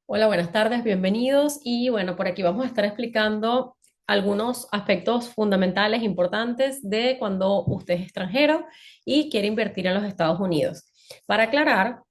Hola, buenas tardes, bienvenidos. Y bueno, por aquí vamos a estar explicando algunos aspectos fundamentales, importantes de cuando usted es extranjero y quiere invertir en los Estados Unidos. Para aclarar,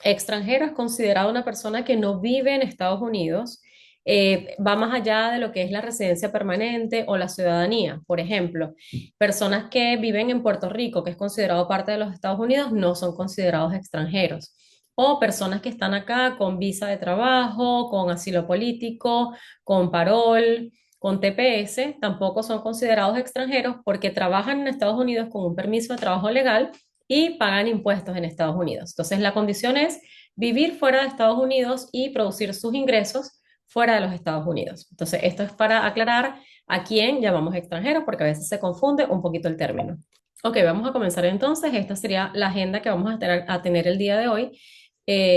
extranjero es considerado una persona que no vive en Estados Unidos, va más allá de lo que es la residencia permanente o la ciudadanía. Por ejemplo, personas que viven en Puerto Rico, que es considerado parte de los Estados Unidos, no son considerados extranjeros. O personas que están acá con visa de trabajo, con asilo político, con parol, con TPS, tampoco son considerados extranjeros porque trabajan en Estados Unidos con un permiso de trabajo legal y pagan impuestos en Estados Unidos. Entonces, la condición es vivir fuera de Estados Unidos y producir sus ingresos fuera de los Estados Unidos. Entonces, esto es para aclarar a quién llamamos extranjero, porque a veces se confunde un poquito el término. Ok, vamos a comenzar entonces. Esta sería la agenda que vamos a tener el día de hoy.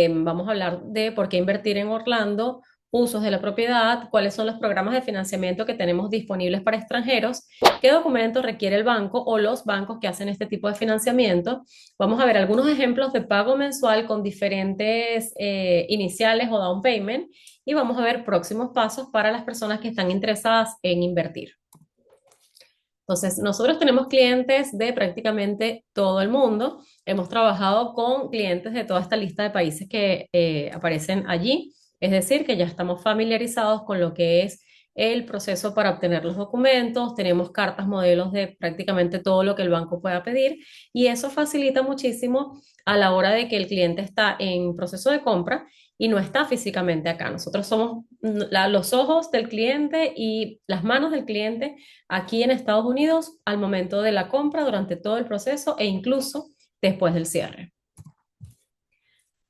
Vamos a hablar de por qué invertir en Orlando, usos de la propiedad, cuáles son los programas de financiamiento que tenemos disponibles para extranjeros, qué documento requiere el banco o los bancos que hacen este tipo de financiamiento. Vamos a ver algunos ejemplos de pago mensual con diferentes iniciales o down payment y vamos a ver próximos pasos para las personas que están interesadas en invertir. Entonces, nosotros tenemos clientes de prácticamente todo el mundo. Hemos trabajado con clientes de toda esta lista de países que aparecen allí. Es decir, que ya estamos familiarizados con lo que es el proceso para obtener los documentos. Tenemos cartas modelos de prácticamente todo lo que el banco pueda pedir y eso facilita muchísimo a la hora de que el cliente está en proceso de compra y no está físicamente acá. Nosotros somos los ojos del cliente y las manos del cliente aquí en Estados Unidos al momento de la compra, durante todo el proceso e incluso después del cierre.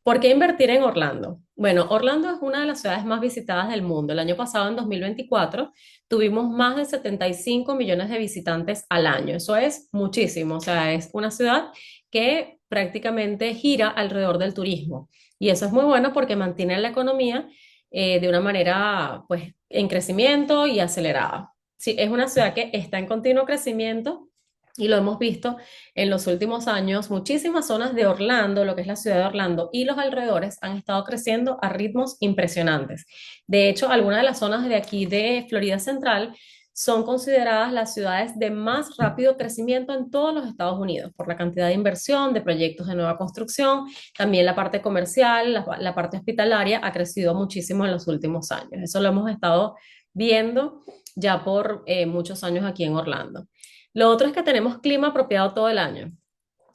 ¿Por qué invertir en Orlando? Bueno, Orlando es una de las ciudades más visitadas del mundo. El año pasado, en 2024, tuvimos más de 75 millones de visitantes al año. Eso es muchísimo. O sea, es una ciudad que prácticamente gira alrededor del turismo. Y eso es muy bueno porque mantiene la economía de una manera, pues, en crecimiento y acelerada. Sí, es una ciudad que está en continuo crecimiento y lo hemos visto en los últimos años. Muchísimas zonas de Orlando, lo que es la ciudad de Orlando y los alrededores, han estado creciendo a ritmos impresionantes. De hecho, algunas de las zonas de aquí de Florida Central son consideradas las ciudades de más rápido crecimiento en todos los Estados Unidos por la cantidad de inversión, de proyectos de nueva construcción. También la parte comercial, la parte hospitalaria ha crecido muchísimo en los últimos años. Eso lo hemos estado viendo ya por muchos años aquí en Orlando. Lo otro es que tenemos clima apropiado todo el año.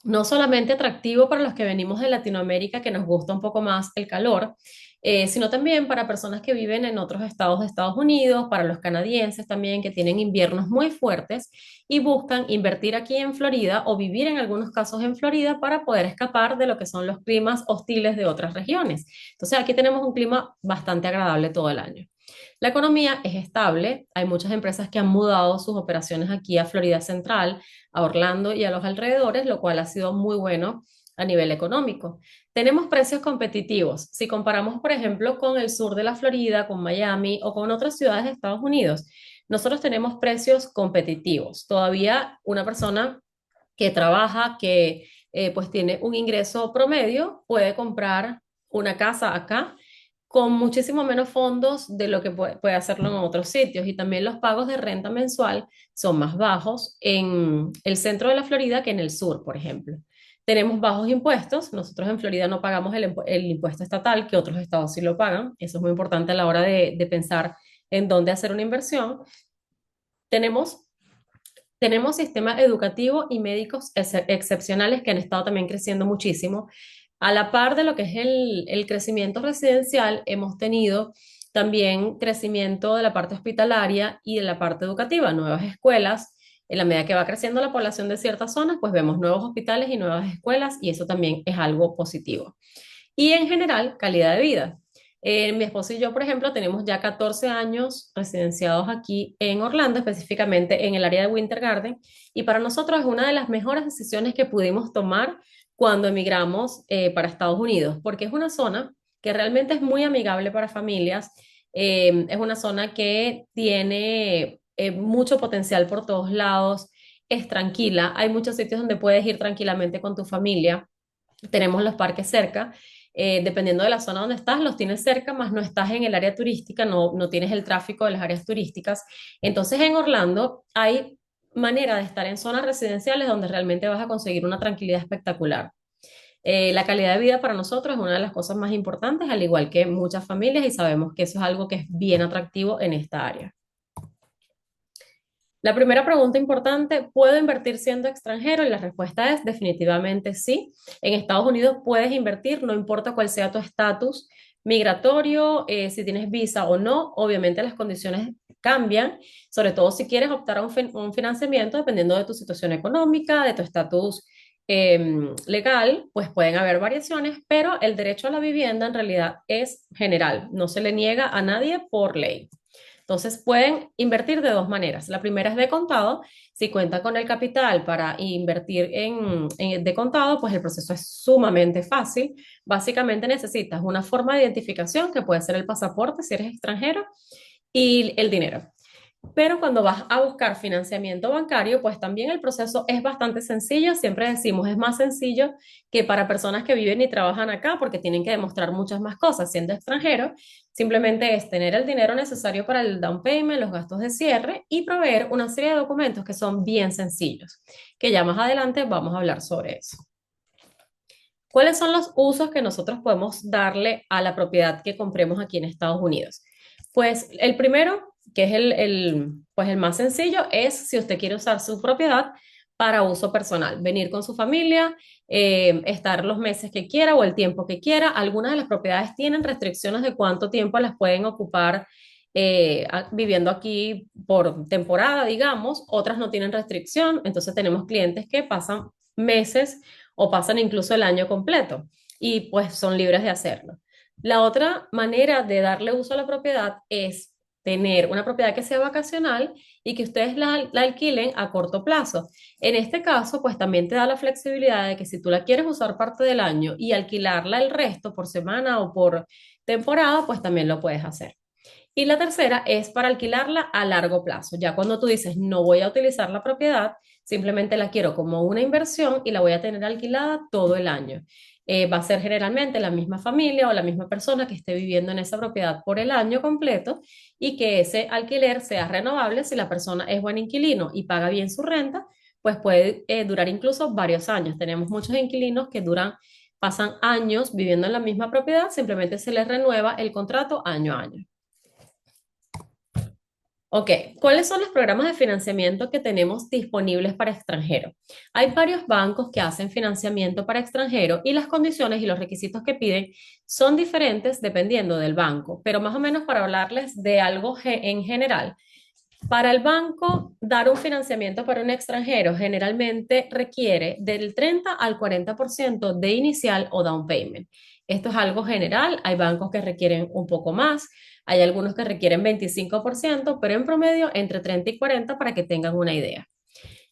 No solamente atractivo para los que venimos de Latinoamérica, que nos gusta un poco más el calor, sino también para personas que viven en otros estados de Estados Unidos, para los canadienses también que tienen inviernos muy fuertes y buscan invertir aquí en Florida o vivir en algunos casos en Florida para poder escapar de lo que son los climas hostiles de otras regiones. Entonces aquí tenemos un clima bastante agradable todo el año. La economía es estable, hay muchas empresas que han mudado sus operaciones aquí a Florida Central, a Orlando y a los alrededores, lo cual ha sido muy bueno a nivel económico. Tenemos precios competitivos. Si comparamos, por ejemplo, con el sur de la Florida, con Miami o con otras ciudades de Estados Unidos, nosotros tenemos precios competitivos. Todavía una persona que trabaja, que pues tiene un ingreso promedio, puede comprar una casa acá con muchísimo menos fondos de lo que puede hacerlo en otros sitios. Y también los pagos de renta mensual son más bajos en el centro de la Florida que en el sur, por ejemplo. Tenemos bajos impuestos. Nosotros en Florida no pagamos el impuesto estatal, que otros estados sí lo pagan. Eso es muy importante a la hora de pensar en dónde hacer una inversión. Tenemos tenemos sistemas educativos y médicos excepcionales que han estado también creciendo muchísimo. A la par de lo que es el crecimiento residencial, hemos tenido también crecimiento de la parte hospitalaria y de la parte educativa, nuevas escuelas. En la medida que va creciendo la población de ciertas zonas, pues vemos nuevos hospitales y nuevas escuelas y eso también es algo positivo. Y en general, calidad de vida. Mi esposo y yo, por ejemplo, tenemos ya 14 años residenciados aquí en Orlando, específicamente en el área de Winter Garden, y para nosotros es una de las mejores decisiones que pudimos tomar cuando emigramos para Estados Unidos, porque es una zona que realmente es muy amigable para familias, es una zona que tiene mucho potencial por todos lados, es tranquila, hay muchos sitios donde puedes ir tranquilamente con tu familia, tenemos los parques cerca. dependiendo de la zona donde estás, los tienes cerca, más no estás en el área turística, no tienes el tráfico de las áreas turísticas. Entonces en Orlando hay manera de estar en zonas residenciales donde realmente vas a conseguir una tranquilidad espectacular. La calidad de vida para nosotros es una de las cosas más importantes, al igual que muchas familias, y sabemos que eso es algo que es bien atractivo en esta área. La primera pregunta importante, ¿puedo invertir siendo extranjero? Y la respuesta es definitivamente sí. En Estados Unidos puedes invertir, no importa cuál sea tu estatus migratorio, si tienes visa o no, obviamente las condiciones cambian, sobre todo si quieres optar a un financiamiento dependiendo de tu situación económica, de tu estatus legal, pues pueden haber variaciones, pero el derecho a la vivienda en realidad es general, no se le niega a nadie por ley. Entonces pueden invertir de dos maneras. La primera es de contado. Si cuentan con el capital para invertir de contado, pues el proceso es sumamente fácil. Básicamente necesitas una forma de identificación que puede ser el pasaporte si eres extranjero y el dinero. Pero cuando vas a buscar financiamiento bancario, pues también el proceso es bastante sencillo. Siempre decimos, es más sencillo que para personas que viven y trabajan acá porque tienen que demostrar muchas más cosas siendo extranjero. Simplemente es tener el dinero necesario para el down payment, los gastos de cierre y proveer una serie de documentos que son bien sencillos, que ya más adelante vamos a hablar sobre eso. ¿Cuáles son los usos que nosotros podemos darle a la propiedad que compremos aquí en Estados Unidos? Pues el primero, que es pues el más sencillo, es si usted quiere usar su propiedad para uso personal, venir con su familia, estar los meses que quiera o el tiempo que quiera. Algunas de las propiedades tienen restricciones de cuánto tiempo las pueden ocupar viviendo aquí por temporada, digamos, otras no tienen restricción, entonces tenemos clientes que pasan meses o pasan incluso el año completo y pues son libres de hacerlo. La otra manera de darle uso a la propiedad es tener una propiedad que sea vacacional y que ustedes la alquilen a corto plazo. En este caso, pues también te da la flexibilidad de que si tú la quieres usar parte del año y alquilarla el resto por semana o por temporada, pues también lo puedes hacer. Y la tercera es para alquilarla a largo plazo. Ya cuando tú dices, no voy a utilizar la propiedad, simplemente la quiero como una inversión y la voy a tener alquilada todo el año. Va a ser generalmente la misma familia o la misma persona que esté viviendo en esa propiedad por el año completo y que ese alquiler sea renovable si la persona es buen inquilino y paga bien su renta, pues puede durar incluso varios años. Tenemos muchos inquilinos que pasan años viviendo en la misma propiedad, simplemente se les renueva el contrato año a año. Ok, ¿cuáles son los programas de financiamiento que tenemos disponibles para extranjeros? Hay varios bancos que hacen financiamiento para extranjeros y las condiciones y los requisitos que piden son diferentes dependiendo del banco, pero más o menos para hablarles de algo en general. Para el banco, dar un financiamiento para un extranjero generalmente requiere del 30 al 40% de inicial o down payment. Esto es algo general, hay bancos que requieren un poco más, hay algunos que requieren 25%, pero en promedio entre 30 y 40 para que tengan una idea.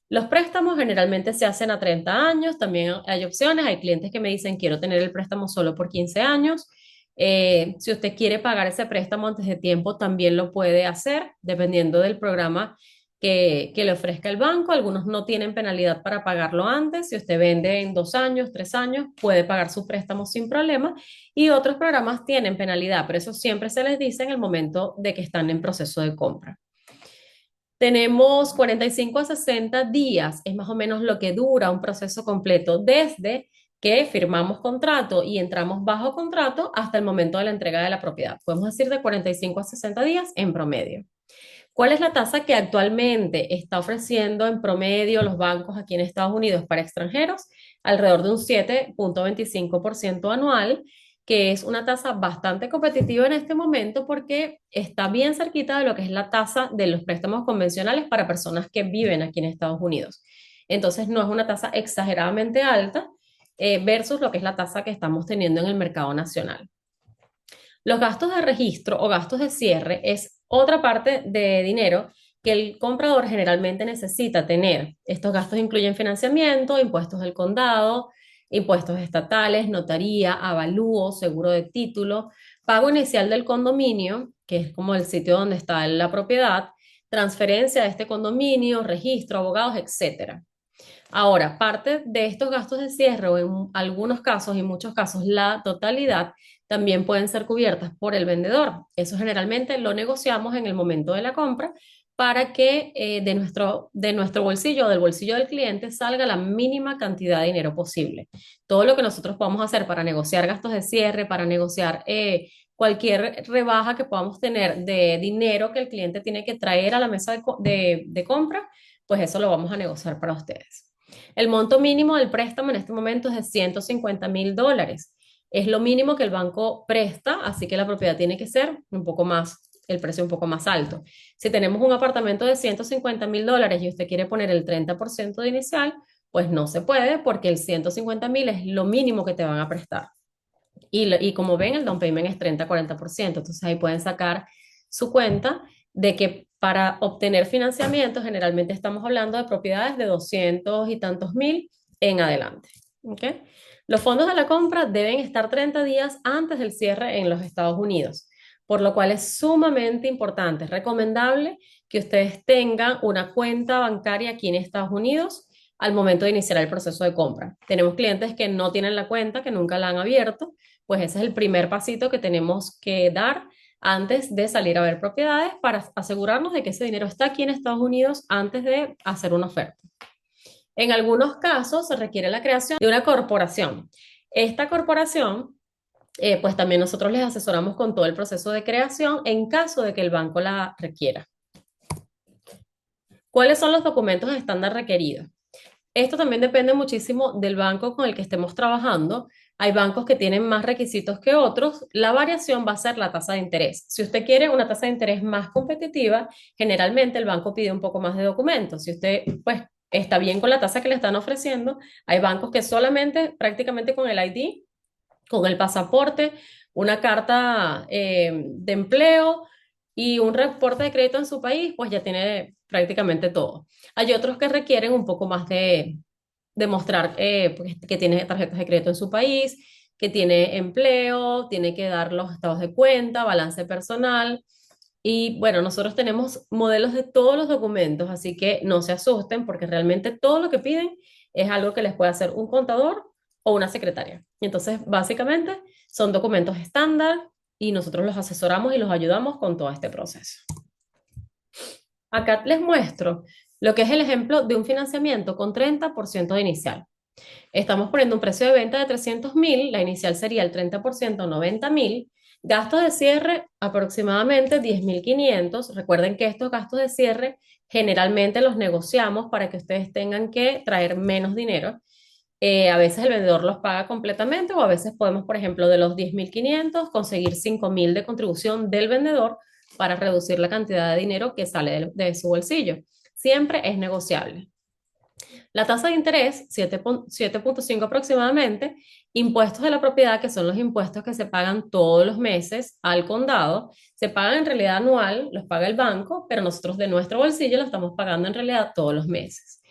Los préstamos generalmente se hacen a 30 años, también hay opciones, hay clientes que me dicen quiero tener el préstamo solo por 15 años. Si usted quiere pagar ese préstamo antes de tiempo, también lo puede hacer, dependiendo del programa que le ofrezca el banco. Algunos no tienen penalidad para pagarlo antes. Si usted vende en 2 años, 3 años, puede pagar su préstamo sin problema. Y otros programas tienen penalidad, pero eso siempre se les dice en el momento de que están en proceso de compra. Tenemos 45 a 60 días, es más o menos lo que dura un proceso completo desde que firmamos contrato y entramos bajo contrato hasta el momento de la entrega de la propiedad. Podemos decir de 45 a 60 días en promedio. ¿Cuál es la tasa que actualmente está ofreciendo en promedio los bancos aquí en Estados Unidos para extranjeros? Alrededor de un 7,25% anual, que es una tasa bastante competitiva en este momento porque está bien cerquita de lo que es la tasa de los préstamos convencionales para personas que viven aquí en Estados Unidos. Entonces, no es una tasa exageradamente alta versus lo que es la tasa que estamos teniendo en el mercado nacional. Los gastos de registro o gastos de cierre es otra parte de dinero que el comprador generalmente necesita tener. Estos gastos incluyen financiamiento, impuestos del condado, impuestos estatales, notaría, avalúo, seguro de título, pago inicial del condominio, que es como el sitio donde está la propiedad, transferencia de este condominio, registro, abogados, etcétera. Ahora, parte de estos gastos de cierre, o en algunos casos y muchos casos la totalidad, también pueden ser cubiertas por el vendedor. Eso generalmente lo negociamos en el momento de la compra para que de nuestro bolsillo o del bolsillo del cliente salga la mínima cantidad de dinero posible. Todo lo que nosotros podamos hacer para negociar gastos de cierre, para negociar cualquier rebaja que podamos tener de dinero que el cliente tiene que traer a la mesa de compra, pues eso lo vamos a negociar para ustedes. El monto mínimo del préstamo en este momento es de $150,000. Es lo mínimo que el banco presta, así que la propiedad tiene que ser un poco más, el precio un poco más alto. Si tenemos un apartamento de $150,000 y usted quiere poner el 30% de inicial, pues no se puede porque el 150,000 es lo mínimo que te van a prestar. Y como ven, el down payment es 30-40%. Entonces ahí pueden sacar su cuenta de que para obtener financiamiento generalmente estamos hablando de propiedades de 200 y tantos mil en adelante. ¿Ok? Los fondos de la compra deben estar 30 días antes del cierre en los Estados Unidos, por lo cual es sumamente importante, es recomendable que ustedes tengan una cuenta bancaria aquí en Estados Unidos al momento de iniciar el proceso de compra. Tenemos clientes que no tienen la cuenta, que nunca la han abierto, pues ese es el primer pasito que tenemos que dar antes de salir a ver propiedades para asegurarnos de que ese dinero está aquí en Estados Unidos antes de hacer una oferta. En algunos casos se requiere la creación de una corporación. Esta corporación, pues también nosotros les asesoramos con todo el proceso de creación en caso de que el banco la requiera. ¿Cuáles son los documentos estándar requeridos? Esto también depende muchísimo del banco con el que estemos trabajando. Hay bancos que tienen más requisitos que otros. La variación va a ser la tasa de interés. Si usted quiere una tasa de interés más competitiva, generalmente el banco pide un poco más de documentos. Si usted, pues, está bien con la tasa que le están ofreciendo, hay bancos que solamente, prácticamente con el ID, con el pasaporte, una carta de empleo y un reporte de crédito en su país, pues ya tiene prácticamente todo. Hay otros que requieren un poco más de demostrar pues, que tiene tarjetas de crédito en su país, que tiene empleo, tiene que dar los estados de cuenta, balance personal. Y bueno, nosotros tenemos modelos de todos los documentos, así que no se asusten porque realmente todo lo que piden es algo que les puede hacer un contador o una secretaria. Y entonces, básicamente, son documentos estándar y nosotros los asesoramos y los ayudamos con todo este proceso. Acá les muestro lo que es el ejemplo de un financiamiento con 30% de inicial. Estamos poniendo un precio de venta de 300,000, la inicial sería el 30%, 90,000. Gastos de cierre aproximadamente 10,500. Recuerden que estos gastos de cierre generalmente los negociamos para que ustedes tengan que traer menos dinero. A veces el vendedor los paga completamente o a veces podemos, por ejemplo, de los 10,500 conseguir 5,000 de contribución del vendedor para reducir la cantidad de dinero que sale de su bolsillo. Siempre es negociable. La tasa de interés, 7,5 aproximadamente, impuestos de la propiedad, que son los impuestos que se pagan todos los meses al condado, se pagan en realidad anual, los paga el banco, pero nosotros de nuestro bolsillo lo estamos pagando en realidad todos los meses.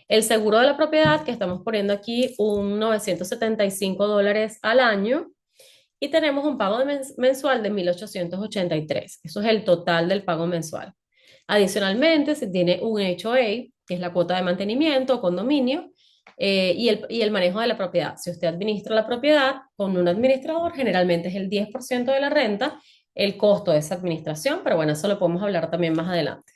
El seguro de la propiedad, que estamos poniendo aquí un $975 al año, y tenemos un pago mensual de 1,883. Eso es el total del pago mensual. Adicionalmente, se tiene un HOA, que es la cuota de mantenimiento o condominio, y el manejo de la propiedad. Si usted administra la propiedad con un administrador, generalmente es el 10% de la renta, el costo de esa administración, pero bueno, eso lo podemos hablar también más adelante.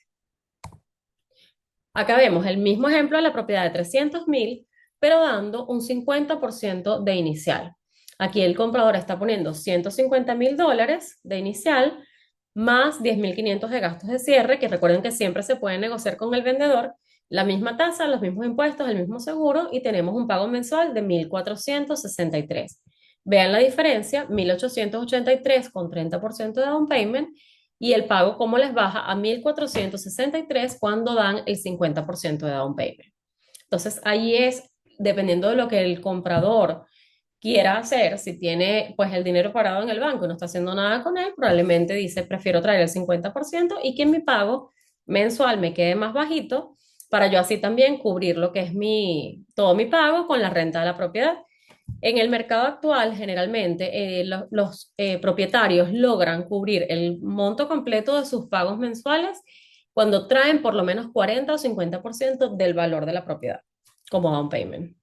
Acá vemos el mismo ejemplo de la propiedad de 300,000, pero dando un 50% de inicial. Aquí el comprador está poniendo $150,000 de inicial más 10,500 de gastos de cierre, que recuerden que siempre se puede negociar con el vendedor, la misma tasa, los mismos impuestos, el mismo seguro y tenemos un pago mensual de 1,463. Vean la diferencia, 1,883 con 30% de down payment y el pago cómo les baja a 1,463 cuando dan el 50% de down payment. Entonces ahí es, dependiendo de lo que el comprador quiera hacer, si tiene pues el dinero parado en el banco y no está haciendo nada con él, probablemente dice, prefiero traer el 50% y que mi pago mensual me quede más bajito para yo así también cubrir lo que es todo mi pago con la renta de la propiedad. En el mercado actual, generalmente, los propietarios logran cubrir el monto completo de sus pagos mensuales cuando traen por lo menos 40 o 50% del valor de la propiedad. como down payment.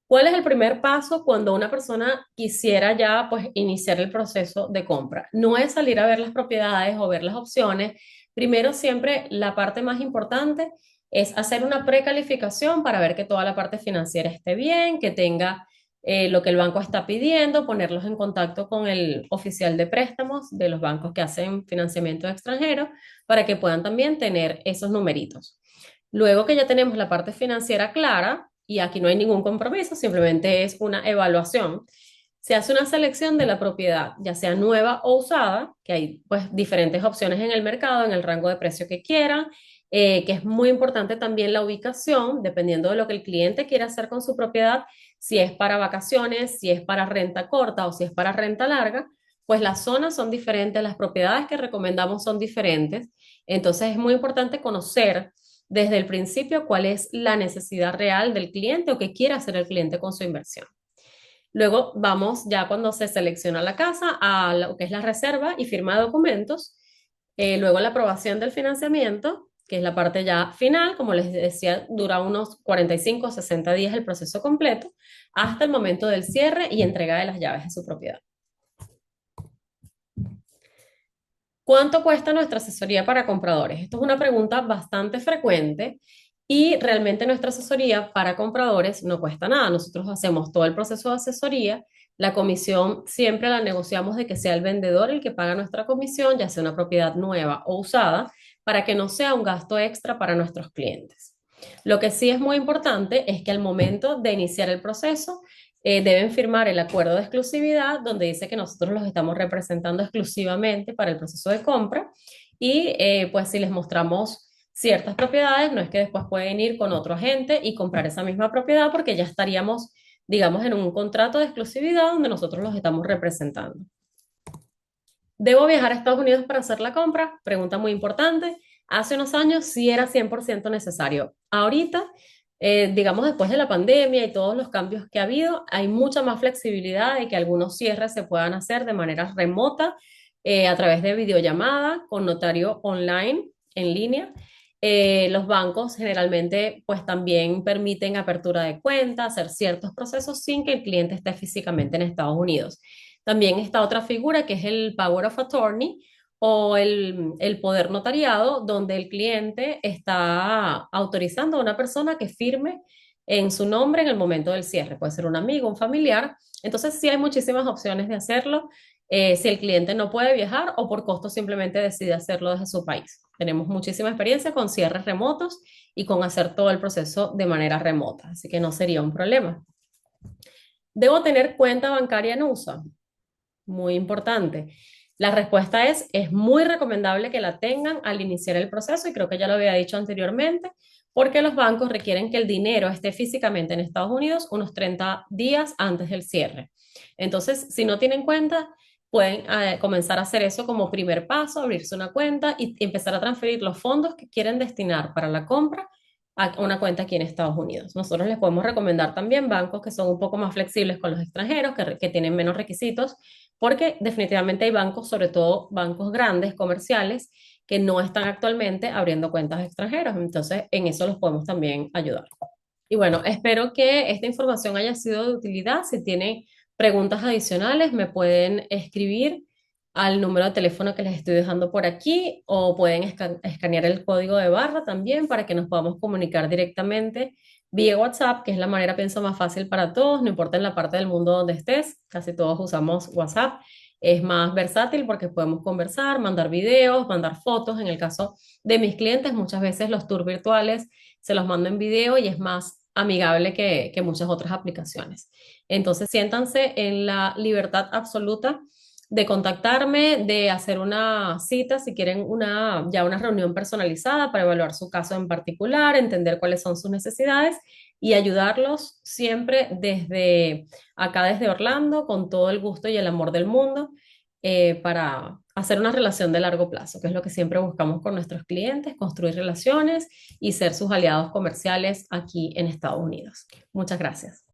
¿Cuál es el primer paso cuando una persona quisiera ya pues iniciar el proceso de compra? No es salir a ver las propiedades o ver las opciones. Primero siempre la parte más importante es hacer una precalificación para ver que toda la parte financiera esté bien, que tenga lo que el banco está pidiendo, ponerlos en contacto con el oficial de préstamos de los bancos que hacen financiamiento extranjero para que puedan también tener esos numeritos. Luego que ya tenemos la parte financiera clara, y aquí no hay ningún compromiso, simplemente es una evaluación, se hace una selección de la propiedad, ya sea nueva o usada, que hay pues diferentes opciones en el mercado, en el rango de precio que quieran, que es muy importante también la ubicación, dependiendo de lo que el cliente quiera hacer con su propiedad, si es para vacaciones, si es para renta corta o si es para renta larga, pues las zonas son diferentes, las propiedades que recomendamos son diferentes, entonces es muy importante conocer desde el principio cuál es la necesidad real del cliente o qué quiere hacer el cliente con su inversión. Luego vamos ya cuando se selecciona la casa a lo que es la reserva y firma de documentos, luego la aprobación del financiamiento, que es la parte ya final, como les decía, dura unos 45 o 60 días el proceso completo, hasta el momento del cierre y entrega de las llaves de su propiedad. ¿Cuánto cuesta nuestra asesoría para compradores? Esto es una pregunta bastante frecuente y realmente nuestra asesoría para compradores no cuesta nada. Nosotros hacemos todo el proceso de asesoría. La comisión siempre la negociamos de que sea el vendedor el que paga nuestra comisión, ya sea una propiedad nueva o usada, para que no sea un gasto extra para nuestros clientes. Lo que sí es muy importante es que al momento de iniciar el proceso, deben firmar el acuerdo de exclusividad donde dice que nosotros los estamos representando exclusivamente para el proceso de compra y pues si les mostramos ciertas propiedades, no es que después pueden ir con otro agente y comprar esa misma propiedad porque ya estaríamos, digamos, en un contrato de exclusividad donde nosotros los estamos representando. ¿Debo viajar a Estados Unidos para hacer la compra? Pregunta muy importante. Hace unos años sí era 100% necesario. Ahorita, digamos, después de la pandemia y todos los cambios que ha habido, hay mucha más flexibilidad de que algunos cierres se puedan hacer de manera remota, a través de videollamada, con notario online, en línea. Los bancos generalmente pues también permiten apertura de cuenta, hacer ciertos procesos sin que el cliente esté físicamente en Estados Unidos. También está otra figura que es el Power of Attorney o el poder notariado, donde el cliente está autorizando a una persona que firme en su nombre en el momento del cierre. Puede ser un amigo, un familiar. Entonces, sí hay muchísimas opciones de hacerlo si el cliente no puede viajar o por costo simplemente decide hacerlo desde su país. Tenemos muchísima experiencia con cierres remotos y con hacer todo el proceso de manera remota, así que no sería un problema. ¿Debo tener cuenta bancaria en USA? Muy importante. La respuesta es muy recomendable que la tengan al iniciar el proceso y creo que ya lo había dicho anteriormente, porque los bancos requieren que el dinero esté físicamente en Estados Unidos unos 30 días antes del cierre. Entonces, si no tienen cuenta, pueden comenzar a hacer eso como primer paso, abrirse una cuenta y empezar a transferir los fondos que quieren destinar para la compra a una cuenta aquí en Estados Unidos. Nosotros les podemos recomendar también bancos que son un poco más flexibles con los extranjeros, que tienen menos requisitos porque definitivamente hay bancos, sobre todo bancos grandes, comerciales, que no están actualmente abriendo cuentas extranjeras. Entonces, en eso los podemos también ayudar. Y bueno, espero que esta información haya sido de utilidad. Si tienen preguntas adicionales, me pueden escribir al número de teléfono que les estoy dejando por aquí o pueden escanear el código de barra también para que nos podamos comunicar directamente vía WhatsApp, que es la manera, pienso, más fácil para todos, no importa en la parte del mundo donde estés, casi todos usamos WhatsApp. Es más versátil porque podemos conversar, mandar videos, mandar fotos. En el caso de mis clientes, muchas veces los tours virtuales se los mando en video y es más amigable que muchas otras aplicaciones. Entonces, siéntanse en la libertad absoluta de contactarme, de hacer una cita si quieren ya una reunión personalizada para evaluar su caso en particular, entender cuáles son sus necesidades y ayudarlos siempre desde acá, desde Orlando, con todo el gusto y el amor del mundo, para hacer una relación de largo plazo, que es lo que siempre buscamos con nuestros clientes, construir relaciones y ser sus aliados comerciales aquí en Estados Unidos. Muchas gracias.